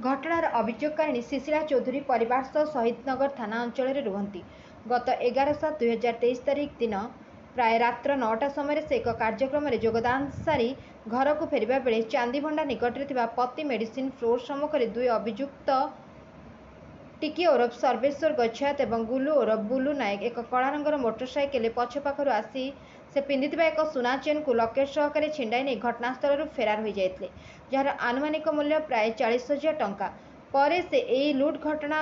घटनार अभियोगकारिणी शिशिरा चौधरी परिवार सह शहीदनगर थाना अंचल रुहति। गत 11/7/2023 तारिख दिन प्राय रात्र 9टा समय से एक कार्यक्रम जोगदान सारी घर को फेरिबा बेले चांदीभंडा निकट में पति मेडिसिन स्टोर सम्मुखें दुई अभियुक्त टिकी ओरफ सर्वेश्वर गच्छायत और गुलू ओरफ बुलू नायक एक कला रंगर मोटरसाइकेल पछपाखर आसी से पिंधिथिबा एक सुना चेन को लकेट सहकारे छिंडाई नहीं घटनास्थल फेरार हो जाते, जार आनुमानिक मूल्य प्राय 40,000 टंका। पर से यही लुट घटना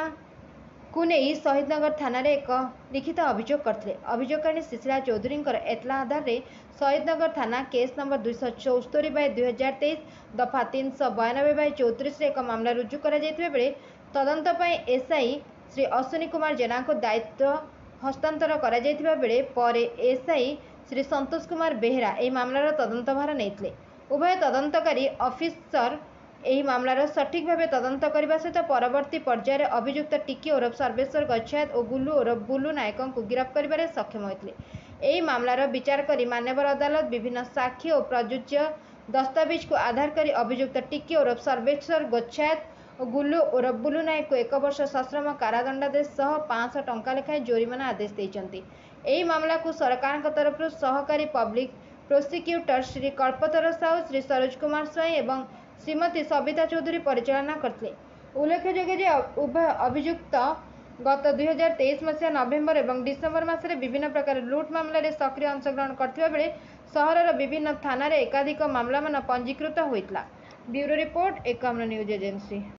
को नहीं शहीदनगर थाना एक लिखित अभियोग करते। अभियोगकारिणी शिशिरा चौधरी एतला आधार में शहीदनगर थाना केस नंबर 274/2023 दफा 392/34 एक मामला रुजु कर तदंत एसआई श्री अश्विनी कुमार जेना को दायित्व हस्तांतर करा बेले पर एसआई श्री संतोष कुमार बेहेरा यह मामलार तदंत भार नहीं। उभय तदंतकारी ऑफिसर यह मामलार सठिक भाव तदंत करने सहित परवर्ती पर्यायर अभियुक्त टिकी ओरफ सर्वेश्वर गच्छायत और गुलू ओरफ बुलू नायक को गिरफ्त कर सक्षम होते। यह मामलार विचार कर मान्यवर अदालत विभिन्न साक्षी और प्रयोज्य दस्तावेज को आधार कर अभियुक्त टिकी ओरफ सर्वेश्वर गच्छायत और गुल्लू ओरफ बुलू नायक को 1 वर्ष सश्रम कारादंडादेश सह 500 टंका लेखाएं जोरिमाना आदेश देते। यह मामला को सरकार तरफ सहकारी पब्लिक प्रोसिक्यूटर श्री कल्पतर साहू श्री सरोज कुमार स्वाई एवं श्रीमती सबिता चौधरी परिचालना करते। उल्लेखযোग्य उभय अभियुक्त गत 2023 मसीहा नवेम्बर और डिसेम्बर मासरे विभिन्न प्रकार लुट मामलें सक्रिय अंशग्रहण करथिबा बेले सहरर विभिन्न थाना एकाधिक मामला मान पंजीकृत होइतला। Bureau report Ekamra news agency.